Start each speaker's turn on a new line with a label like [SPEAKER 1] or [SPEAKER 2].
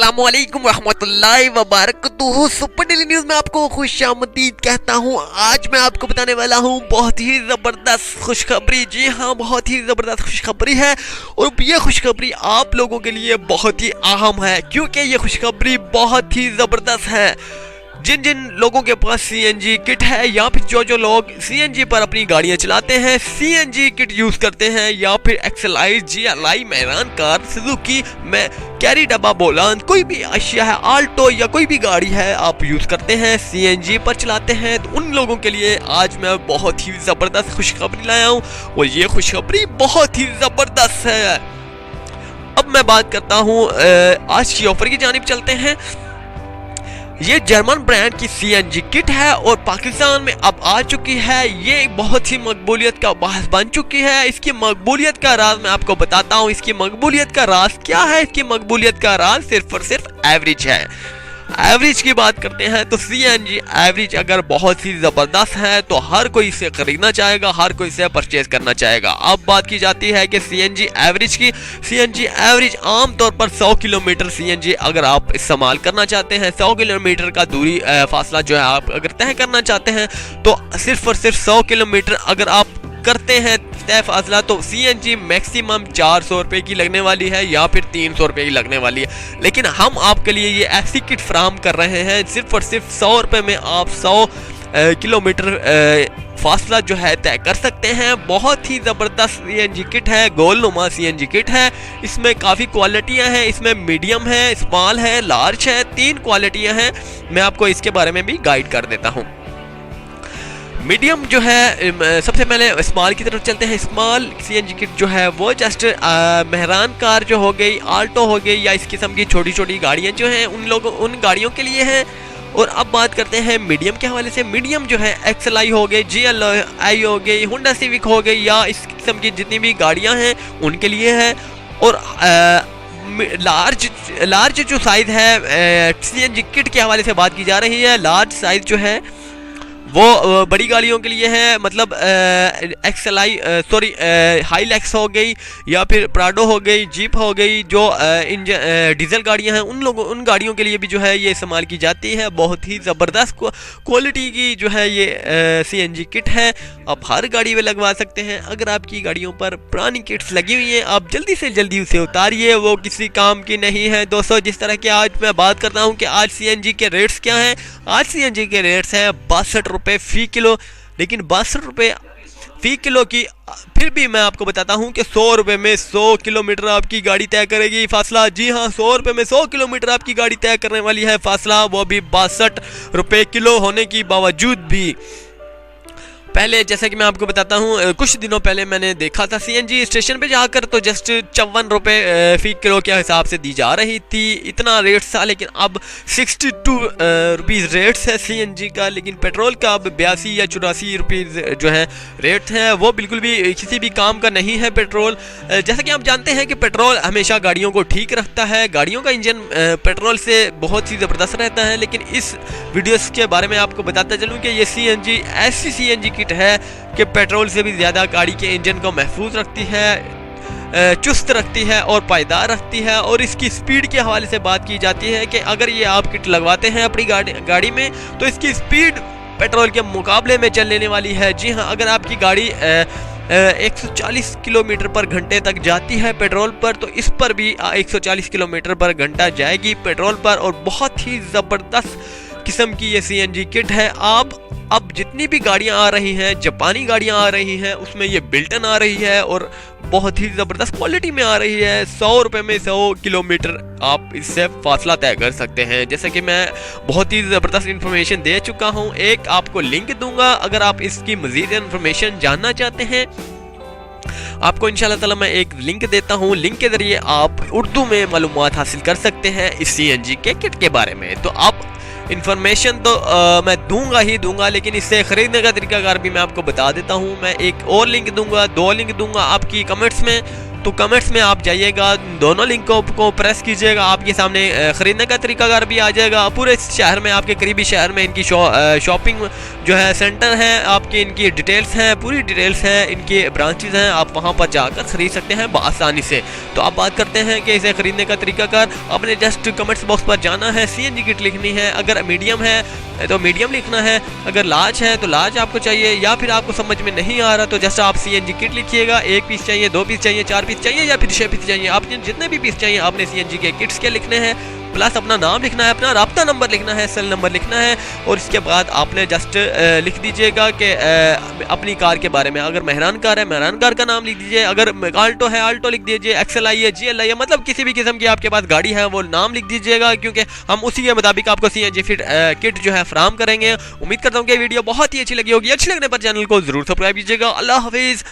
[SPEAKER 1] अस्सलामुअलैकुम रहमतुल्लाहि वबरकatuह। Super daily news में आपको खुशामदीद कहता हूँ। आज मैं आपको बताने वाला हूँ बहुत ही ज़बरदस्त खुशखबरी। जी हाँ, बहुत ही ज़बरदस्त खुशखबरी है और ये खुशखबरी आप लोगों के लिए बहुत ही अहम है क्योंकि ये खुशखबरी बहुत ही ज़बरदस्त है। जिन जिन लोगों के पास सीएनजी किट है या फिर जो लोग सीएनजी पर अपनी गाड़ियां चलाते हैं, सीएनजी किट यूज़ करते हैं या फिर एक्सलाइज, जीएलआई, मेहरान कार, सुजुकी में कैरी, डब्बा, बोलान, कोई भी अशिया है, आल्टो या कोई भी गाड़ी है आप यूज़ करते हैं, सीएनजी पर चलाते हैं, तो उन लोगों के लिए आज मैं बहुत ही ज़बरदस्त खुशखबरी लाया हूँ और ये खुशखबरी बहुत ही ज़बरदस्त है। अब मैं बात करता हूँ आज की ऑफर की जानिब चलते हैं। ये जर्मन ब्रांड की सीएनजी किट है और पाकिस्तान में अब आ चुकी है। ये बहुत ही मकबूलियत का बाहस बन चुकी है। इसकी मकबूलियत का राज मैं आपको बताता हूँ। इसकी मकबूलियत का राज क्या है? इसकी मकबूलियत का राज सिर्फ और सिर्फ एवरेज है। एवरेज की बात करते हैं तो सीएनजी एवरेज अगर बहुत ही ज़बरदस्त है तो हर कोई इसे खरीदना चाहेगा, हर कोई इसे परचेज करना चाहेगा। अब बात की जाती है कि सीएनजी एवरेज की। सीएनजी एवरेज आमतौर पर 100 किलोमीटर सीएनजी अगर आप इस्तेमाल करना चाहते हैं, 100 किलोमीटर का दूरी फासला जो है आप अगर तय करना चाहते हैं तो सिर्फ और सिर्फ 100 किलोमीटर अगर आप करते हैं तय फासला तो सीएनजी मैक्सिमम 400 रुपये की लगने वाली है या फिर 300 रुपये की लगने वाली है। लेकिन हम आपके लिए ये ऐसी किट फ्राहम कर रहे हैं सिर्फ और सिर्फ 100 रुपये में आप 100 किलोमीटर फासला जो है तय कर सकते हैं। बहुत ही ज़बरदस्त सीएनजी किट है, गोलनुमा सीएनजी किट है। इसमें काफ़ी क्वालिटियाँ हैं। इसमें मीडियम है, स्मॉल है, लार्ज है, 3 क्वालिटियाँ हैं। मैं आपको इसके बारे में भी गाइड कर देता हूँ। मीडियम जो है, सबसे पहले स्मॉल की तरफ चलते हैं। स्मॉल सीएनजी किट जो है वो जस्ट मेहरान कार जो हो गई, आल्टो हो गई या इस किस्म की छोटी छोटी गाड़ियां जो हैं उन गाड़ियों के लिए हैं। और अब बात करते हैं मीडियम के हवाले से। मीडियम जो है एक्सएलआई हो गई, जीएलआई हो गई, होंडा सिविक हो गई या इस किस्म की जितनी भी गाड़ियाँ हैं उनके लिए है। और लार्ज जो साइज़ है सीएनजी किट के हवाले से बात की जा रही है, लार्ज साइज़ जो है वो बड़ी गाड़ियों के लिए है। मतलब एक्सएलआई हाईलैक्स हो गई या फिर प्राडो हो गई, जीप हो गई, जो डीजल गाड़ियां हैं उन गाड़ियों के लिए भी जो है ये इस्तेमाल की जाती है। बहुत ही ज़बरदस्त क्वालिटी की जो है ये सीएनजी किट है। आप हर गाड़ी में लगवा सकते हैं। अगर आपकी गाड़ियों पर पुरानी किट्स लगी हुई हैं आप जल्दी से जल्दी उसे उतारिए, वो किसी काम की नहीं है। दोस्तों, जिस तरह के आज मैं बात करता हूँ कि आज सीएनजी के रेट्स क्या हैं। आज सीएनजी के रेट्स हैं 62 रुपये फी किलो। लेकिन 62 रुपये फी किलो की फिर भी मैं आपको बताता हूं कि 100 रुपये में 100 किलोमीटर आपकी गाड़ी तय करेगी फासला। जी हां, 100 रुपये में 100 किलोमीटर आपकी गाड़ी तय करने वाली है फासला, वो भी 62 रुपये किलो होने की बावजूद भी। पहले जैसा कि मैं आपको बताता हूँ, कुछ दिनों पहले मैंने देखा था सीएनजी स्टेशन पे जाकर तो जस्ट 54 रुपये फी किलो के हिसाब से दी जा रही थी। इतना रेट था। लेकिन अब 62 रुपीज़ रेट्स है सीएनजी का। लेकिन पेट्रोल का अब 82 या 84 रुपीज़ जो है रेट है, वो बिल्कुल भी किसी भी काम का नहीं है पेट्रोल। जैसा कि आप जानते हैं कि पेट्रोल हमेशा गाड़ियों को ठीक रखता है। गाड़ियों का इंजन पेट्रोल से बहुत ही ज़बरदस्त रहता है। लेकिन इस वीडियोस के बारे में आपको बताता चलूँ कि ये सीएनजी ऐसी सीएनजी किट है कि पेट्रोल से भी ज़्यादा गाड़ी के इंजन को महफूज रखती है, चुस्त रखती है और पायदार रखती है। और इसकी स्पीड के हवाले से बात की जाती है कि अगर ये आप किट लगवाते हैं अपनी गाड़ी में तो इसकी स्पीड पेट्रोल के मुकाबले में चलने वाली है। जी हाँ, अगर आपकी गाड़ी 140 किलोमीटर पर घंटे तक जाती है पेट्रोल पर तो इस पर भी 140 किलोमीटर पर घंटा जाएगी पेट्रोल पर। और बहुत ही ज़बरदस्त किस्म की ये सीएनजी किट है। आप अब जितनी भी गाड़ियां आ रही हैं, जापानी गाड़ियां आ रही हैं, उसमें ये बिल्टन आ रही है और बहुत ही ज़बरदस्त क्वालिटी में आ रही है। 100 रुपये में 100 किलोमीटर आप इससे फासला तय कर सकते हैं। जैसे कि मैं बहुत ही ज़बरदस्त इन्फॉर्मेशन दे चुका हूं। एक आपको लिंक दूंगा, अगर आप इसकी मज़ीद इन्फॉर्मेशन जानना चाहते हैं आपको इंशाल्लाह ताला मैं एक लिंक देता हूं। लिंक के ज़रिए आप उर्दू में मालूमात हासिल कर सकते हैं इस सीएनजी के किट के बारे में। तो आप इन्फॉर्मेशन तो मैं दूंगा ही दूंगा, लेकिन इससे ख़रीदने का तरीकाकार भी मैं आपको बता देता हूं। मैं एक और लिंक दूंगा, 2 लिंक दूंगा आपकी कमेंट्स में। तो कमेंट्स में आप जाइएगा, दोनों लिंकों को प्रेस कीजिएगा, आपके सामने ख़रीदने का तरीकाकार भी आ जाएगा। पूरे शहर में, आपके करीबी शहर में इनकी शॉपिंग जो है सेंटर है, आपकी इनकी डिटेल्स हैं, पूरी डिटेल्स हैं, इनकी ब्रांचेज हैं, आप वहाँ पर जाकर ख़रीद सकते हैं आसानी से। तो आप बात करते हैं कि इसे ख़रीदने का तरीकाकार, आपने जस्ट कमेंट्स बॉक्स पर जाना है, CNG किट लिखनी है, अगर मीडियम है तो मीडियम लिखना है, अगर लार्ज है तो लार्ज आपको चाहिए, या फिर आपको समझ में नहीं आ रहा तो जस्ट आप CNG किट लिखिएगा। 1 पीस चाहिए, 2 पीस चाहिए, 4 पीस चाहिए या फिर 6 पीस चाहिए, आपने जितने भी पीस चाहिए आपने CNG के किट्स के लिखने हैं, प्लस अपना नाम लिखना है, अपना राब्ता नंबर लिखना है, सेल नंबर लिखना है, और इसके बाद आपने जस्ट लिख दीजिएगा कि अपनी कार के बारे में, अगर मेहरान कार है मेहरान कार का नाम लिख दीजिए, अगर आल्टो है आल्टो लिख दीजिए, XLI है GLI है, मतलब किसी भी किस्म की आपके पास गाड़ी है वो नाम लिख दीजिएगा, क्योंकि हम उसी के मुताबिक आपको CNG किट जो है फराहम करेंगे। उम्मीद करता हूँ कि वीडियो बहुत ही अच्छी लगी होगी, अच्छी लगने पर चैनल को जरूर सब्सक्राइब कीजिएगा। अल्लाह हाफिज़।